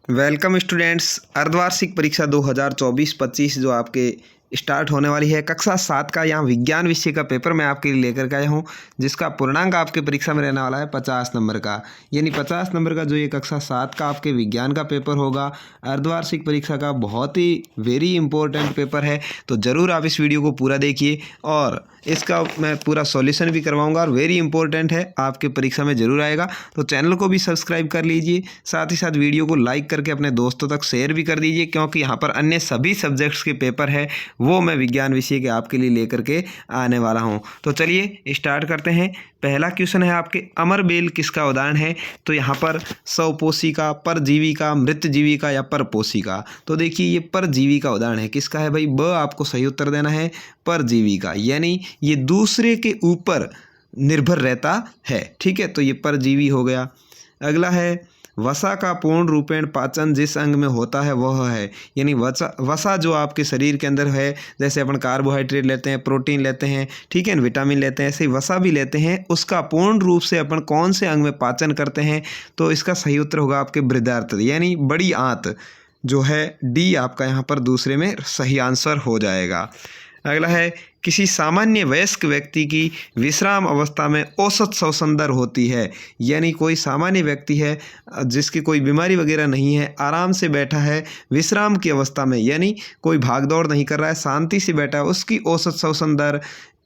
Welcome students. अर्धवार्षिक परीक्षा 2024-25 जो आपके स्टार्ट होने वाली है, कक्षा 7 का यहाँ विज्ञान विषय का पेपर मैं आपके लिए लेकर के आया हूँ, जिसका पूर्णांक आपके परीक्षा में रहने वाला है 50 नंबर का। यानी 50 नंबर का जो ये कक्षा 7 का आपके विज्ञान का पेपर होगा, अर्धवार्षिक परीक्षा का बहुत ही वेरी इंपॉर्टेंट पेपर है। तो ज़रूर आप इस वीडियो को पूरा देखिए और इसका मैं पूरा सॉल्यूशन भी करवाऊंगा और वेरी इंपॉर्टेंट है, आपके परीक्षा में ज़रूर आएगा। तो चैनल को भी सब्सक्राइब कर लीजिए, साथ ही साथ वीडियो को लाइक करके अपने दोस्तों तक शेयर भी कर दीजिए, क्योंकि यहाँ पर अन्य सभी सब्जेक्ट्स के पेपर है वो मैं विज्ञान विषय के आपके लिए लेकर के आने वाला हूँ। तो चलिए स्टार्ट करते हैं। पहला क्वेश्चन है आपके, अमर बेल किसका उदाहरण है? तो यहाँ पर स्वपोषिका, परजीविका, मृतजीविका या परपोषिका। तो देखिए ये परजीवी का उदाहरण है। किसका है भाई? ब आपको सही उत्तर देना है, परजीविका। यानी ये दूसरे के ऊपर निर्भर रहता है। ठीक है, तो ये परजीवी हो गया। अगला है, वसा का पूर्ण रूपेण पाचन जिस अंग में होता है वह है। यानी वसा जो आपके शरीर के अंदर है, जैसे अपन कार्बोहाइड्रेट लेते हैं, प्रोटीन लेते हैं, ठीक है, विटामिन लेते हैं, ऐसे ही वसा भी लेते हैं, उसका पूर्ण रूप से अपन कौन से अंग में पाचन करते हैं? तो इसका सही उत्तर होगा आपके बृहदारथ, यानी बड़ी आंत जो है। डी आपका यहाँ पर दूसरे में सही आंसर हो जाएगा। अगला है, किसी सामान्य वयस्क व्यक्ति की विश्राम अवस्था में औसत श्वसन दर होती है। यानी कोई सामान्य व्यक्ति है जिसकी कोई बीमारी वगैरह नहीं है, आराम से बैठा है विश्राम की अवस्था में, यानी कोई भागदौड़ नहीं कर रहा है, शांति से बैठा है, उसकी औसत श्वसन दर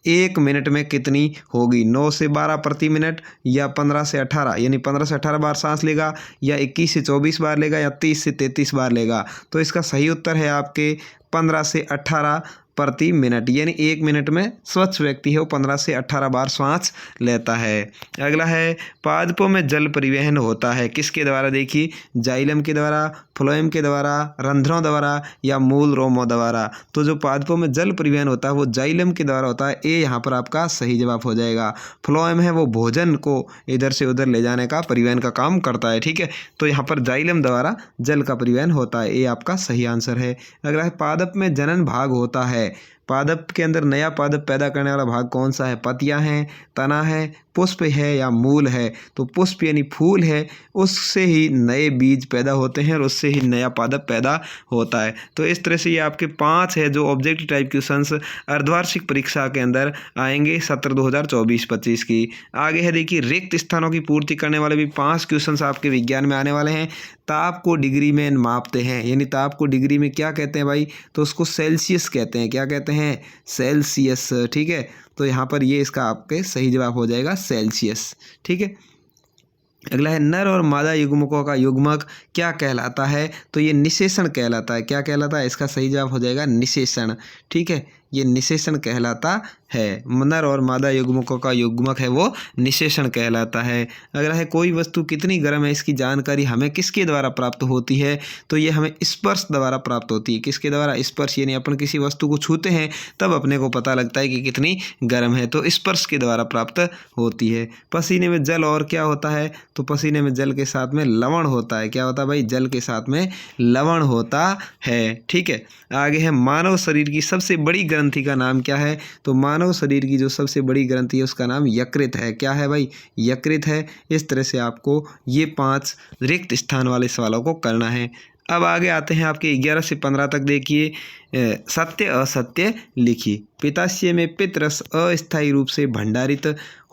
1 मिनट में कितनी होगी? 9 से 12 प्रति मिनट या 15 से 18, यानी 15 से 18 बार सांस लेगा, या 21 से 24 बार लेगा, या 30 से 33 बार लेगा। तो इसका सही उत्तर है आपके 15 से 18 प्रति मिनट। यानी 1 मिनट में स्वच्छ व्यक्ति है वो 15 से 18 बार सांस लेता है। अगला है, पादपों में जल परिवहन होता है किसके द्वारा? देखिए, जाइलम के द्वारा, फ्लोएम के द्वारा, रंध्रों द्वारा या मूल रोमों द्वारा। तो जो पादपों में जल परिवहन होता है वो जाइलम के द्वारा होता है। ए यहाँ पर आपका सही जवाब हो जाएगा। फ्लोएम है वो भोजन को इधर से उधर ले जाने का, परिवहन का काम करता है। ठीक है, तो यहाँ पर जाइलम द्वारा जल का परिवहन होता है। ए आपका सही आंसर है। अगला है, पादप में जनन भाग होता है। पादप के अंदर नया पादप पैदा करने वाला भाग कौन सा है? पत्तियां हैं, तना है, पुष्प है या मूल है? तो पुष्प यानी फूल है, उससे ही नए बीज पैदा होते हैं और उससे ही नया पादप पैदा होता है। तो इस तरह से ये आपके 5 है जो ऑब्जेक्टिव टाइप क्वेश्चंस अर्धवार्षिक परीक्षा के अंदर आएंगे सत्र 2024-25 की। आगे है देखिए, रिक्त स्थानों की पूर्ति करने वाले भी 5 क्वेश्चंस आपके विज्ञान में आने वाले हैं। ताप को डिग्री में मापते हैं, यानी ताप को डिग्री में क्या कहते हैं भाई? तो उसको सेल्सियस कहते हैं। क्या कहते हैं? सेल्सियस। ठीक है, तो यहाँ पर ये इसका आपके सही जवाब हो जाएगा सेल्सियस। ठीक है। अगला है, नर और मादा युग्मकों का युग्मक क्या कहलाता है? तो ये निषेचन कहलाता है। क्या कहलाता है? इसका सही जवाब हो जाएगा निषेचन। ठीक है, ये निषेचन कहलाता है। नर और मादा युग्मकों का युग्मक है वो निषेचन कहलाता है। अगला है, कोई वस्तु कितनी गर्म है इसकी जानकारी हमें किसके द्वारा प्राप्त होती है? तो ये हमें स्पर्श द्वारा प्राप्त होती है। किसके द्वारा? स्पर्श, यानी अपन किसी वस्तु को छूते हैं तब अपने को पता लगता है कि कितनी गर्म है, तो स्पर्श के द्वारा प्राप्त होती है। पसीने में जल और क्या होता है? तो पसीने में जल के साथ में लवण होता है। क्या होता है भाई? जल के साथ में लवण होता है। ठीक है, आगे है, मानव शरीर की सबसे बड़ी ग्रंथि का नाम क्या है? तो मानव शरीर की जो सबसे बड़ी ग्रंथि है उसका नाम यकृत है। क्या है भाई? यकृत है। इस तरह से आपको ये 5 रिक्त स्थान वाले सवालों को करना है। अब आगे आते हैं आपके 11 से 15 तक। देखिए, सत्य असत्य लिखिए। पित्ताशय में पित्त-रस अस्थायी रूप से भंडारित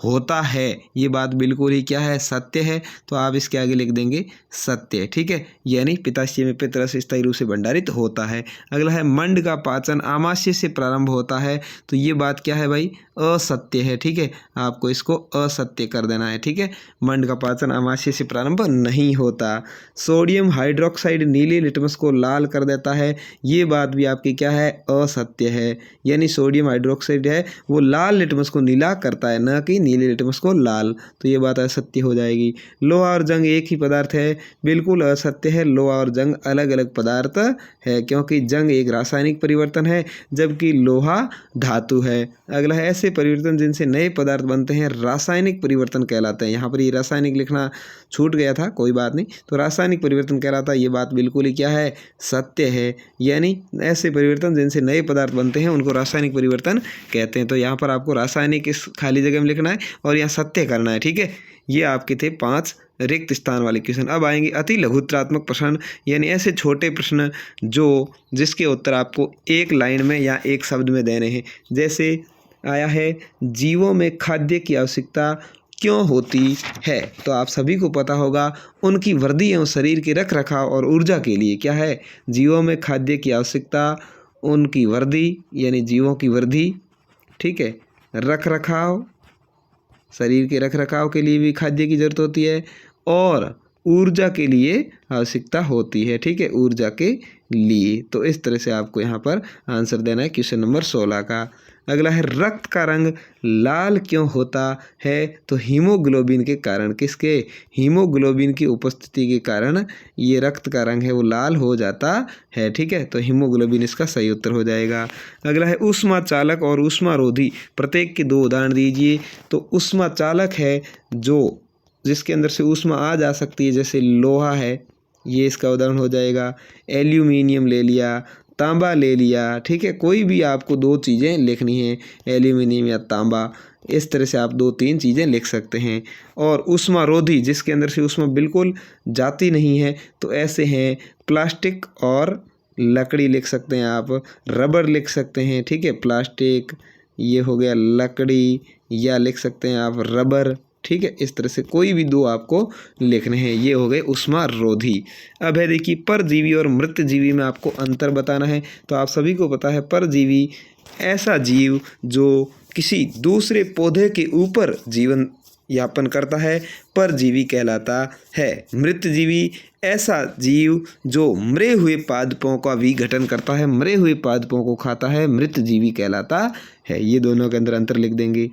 होता है। ये बात बिल्कुल ही क्या है? सत्य है। तो आप इसके आगे लिख देंगे सत्य। ठीक है, यानी पित्ताशय में पित्त-रस स्थायी रूप से भंडारित होता है। अगला है, मंड का पाचन आमाशय से प्रारंभ होता है। तो ये बात क्या है भाई? असत्य है। ठीक है, आपको इसको असत्य कर देना है। ठीक है, मंड का पाचन आमाशय से प्रारंभ नहीं होता। सोडियम हाइड्रोक्साइड नीले लिटमस को लाल कर देता है। ये बात भी आपकी क्या है? असत्य है। यानी सोडियम हाइड्रोक्साइड है वो लाल लिटमस को नीला करता है, न कि नीले लिटमस को लाल। तो ये बात असत्य हो जाएगी। लोहा और जंग एक ही पदार्थ है। बिल्कुल असत्य है। लोहा और जंग अलग अलग पदार्थ है, क्योंकि जंग एक रासायनिक परिवर्तन है जबकि लोहा धातु है। अगला है, ऐसे परिवर्तन जिनसे नए पदार्थ बनते हैं रासायनिक परिवर्तन कहलाते हैं। यहाँ पर ये रासायनिक लिखना छूट गया था, कोई बात नहीं। तो रासायनिक परिवर्तन कहलाता है। ये बात बिल्कुल ही क्या है? सत्य है। यानी ऐसे परिवर्तन जिनसे नए पदार्थ बनते हैं उनको रासायनिक परिवर्तन कहते हैं। तो यहाँ पर आपको रासायनिक इस खाली जगह में लिखना है और यहाँ सत्य करना है। ठीक है, ये आपके थे 5 रिक्त स्थान वाले क्वेश्चन। अब आएंगे अति लघुत्तरात्मक प्रश्न, यानी ऐसे छोटे प्रश्न जिसके उत्तर आपको एक लाइन में या एक शब्द में देने हैं। जैसे आया है, जीवों में खाद्य की आवश्यकता क्यों होती है? तो आप सभी को पता होगा, उनकी वृद्धि एवं शरीर के रख रखाव और ऊर्जा के लिए क्या है, जीवों में खाद्य की आवश्यकता, उनकी वृद्धि यानी जीवों की वृद्धि, ठीक है, रख रखाव, शरीर के रख रखाव के लिए भी खाद्य की जरूरत होती है, और ऊर्जा के लिए आवश्यकता होती है, ठीक है, ऊर्जा के लिए। तो इस तरह से आपको यहाँ पर आंसर देना है क्वेश्चन नंबर 16 का। अगला है, रक्त का रंग लाल क्यों होता है? तो हीमोग्लोबिन के कारण। किसके? हीमोग्लोबिन की उपस्थिति के कारण ये रक्त का रंग है वो लाल हो जाता है, ठीक है। तो हीमोग्लोबिन इसका सही उत्तर हो जाएगा। अगला है, ऊष्मा चालक और ऊष्मारोधी प्रत्येक के 2 उदाहरण दीजिए। तो ऊष्मा चालक है जिसके अंदर से ऊष्मा आ जा सकती है, जैसे लोहा है, ये इसका उदाहरण हो जाएगा। एल्यूमिनियम ले लिया, तांबा ले लिया, ठीक है। कोई भी आपको 2 चीज़ें लिखनी है, एल्यूमिनियम या तांबा, इस तरह से आप 2-3 चीज़ें लिख सकते हैं। और ऊष्मारोधी जिसके अंदर से ऊष्मा बिल्कुल जाती नहीं है, तो ऐसे हैं प्लास्टिक और लकड़ी लिख सकते हैं आप, रबर लिख सकते हैं, ठीक है। प्लास्टिक ये हो गया, लकड़ी, या लिख सकते हैं आप रबर, ठीक है। इस तरह से कोई भी 2 आपको लिखने हैं, ये हो गए ऊष्मारोधी। अब है देखिए, परजीवी और मृतजीवी में आपको अंतर बताना है। तो आप सभी को पता है, परजीवी ऐसा जीव जो किसी दूसरे पौधे के ऊपर जीवन यापन करता है, परजीवी कहलाता है। मृतजीवी ऐसा जीव जो मरे हुए पादपों का विघटन करता है, मरे हुए पादपों को खाता है, मृतजीवी कहलाता है। ये दोनों के अंदर अंतर लिख देंगे।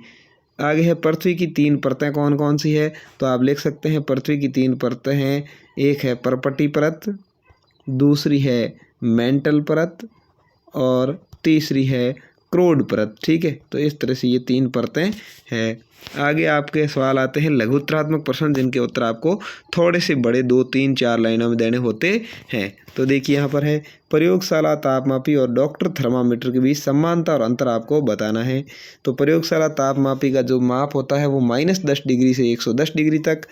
आगे है, पृथ्वी की 3 परतें कौन कौन सी है? तो आप लिख सकते हैं, पृथ्वी की 3 परतें हैं। एक है पर्पटी परत, दूसरी है मेंटल परत, और तीसरी है क्रोड परत, ठीक है। तो इस तरह से ये 3 परतें हैं। आगे आपके सवाल आते हैं लघुत्तरात्मक प्रश्न, जिनके उत्तर आपको थोड़े से बड़े 2, 3, 4 लाइनों में देने होते हैं। तो देखिए यहाँ पर है, प्रयोगशाला तापमापी और डॉक्टर थर्मामीटर के बीच समानता और अंतर आपको बताना है। तो प्रयोगशाला तापमापी का जो माप होता है वो -10 डिग्री से 110 डिग्री तक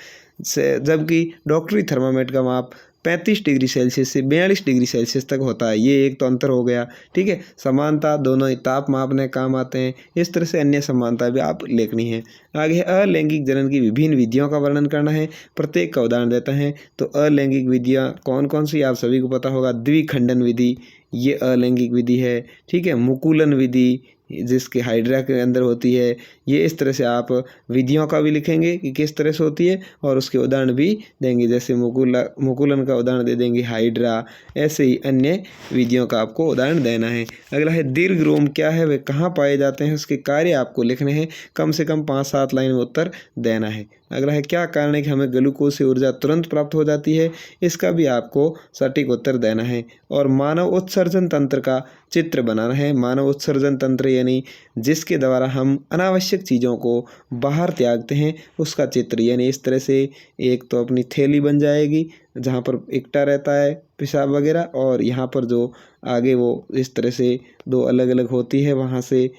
से, जबकि डॉक्टरी थर्मामीटर का माप 35 डिग्री सेल्सियस से 42 डिग्री सेल्सियस तक होता है। ये एक तो अंतर हो गया, ठीक है। समानता, दोनों ही ताप मापने काम आते हैं। इस तरह से अन्य समानता भी आप लिखनी है। आगे है, अलैंगिक जनन की विभिन्न विधियों का वर्णन करना है, प्रत्येक का उदाहरण देता है। तो अलैंगिक विधियाँ कौन कौन सी आप सभी को पता होगा। द्विखंडन विधि, ये अलैंगिक विधि है, ठीक है। मुकुलन विधि जिसके हाइड्रा के अंदर होती है, ये इस तरह से आप विधियों का भी लिखेंगे कि किस तरह से होती है, और उसके उदाहरण भी देंगे। जैसे मुकुलन का उदाहरण दे देंगे हाइड्रा, ऐसे ही अन्य विधियों का आपको उदाहरण देना है। अगला है, दीर्घ रोम क्या है, वे कहाँ पाए जाते हैं, उसके कार्य आपको लिखने हैं। कम से कम 5-7 लाइन में उत्तर देना है। अगला है, क्या कारण है कि हमें ग्लूकोज से ऊर्जा तुरंत प्राप्त हो जाती है, इसका भी आपको सटीक उत्तर देना है। और मानव उत्सर्जन तंत्र का चित्र बनाना है। मानव उत्सर्जन तंत्र यानी जिसके द्वारा हम अनावश्यक चीज़ों को बाहर त्यागते हैं, उसका चित्र, यानी इस तरह से एक तो अपनी थैली बन जाएगी जहाँ पर इकट्ठा रहता है पेशाब वगैरह, और यहाँ पर जो आगे वो इस तरह से 2 अलग अलग होती है वहाँ से,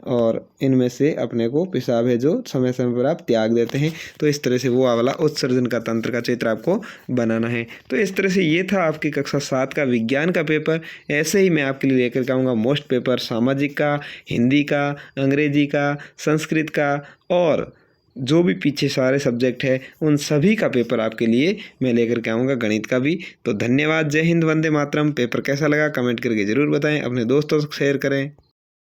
और इनमें से अपने को पेशाब है जो समय समय पर आप त्याग देते हैं। तो इस तरह से वो वाला उत्सर्जन का तंत्र का चित्र आपको बनाना है। तो इस तरह से ये था आपकी कक्षा 7 का विज्ञान का पेपर। ऐसे ही मैं आपके लिए लेकर के आऊँगा मोस्ट पेपर, सामाजिक का, हिंदी का, अंग्रेजी का, संस्कृत का, और जो भी पीछे सारे सब्जेक्ट है उन सभी का पेपर आपके लिए मैं लेकर के आऊँगा, गणित का भी। तो धन्यवाद। जय हिंद, वंदे मातरम। पेपर कैसा लगा कमेंट करके ज़रूर बताएं, अपने दोस्तों से शेयर करें।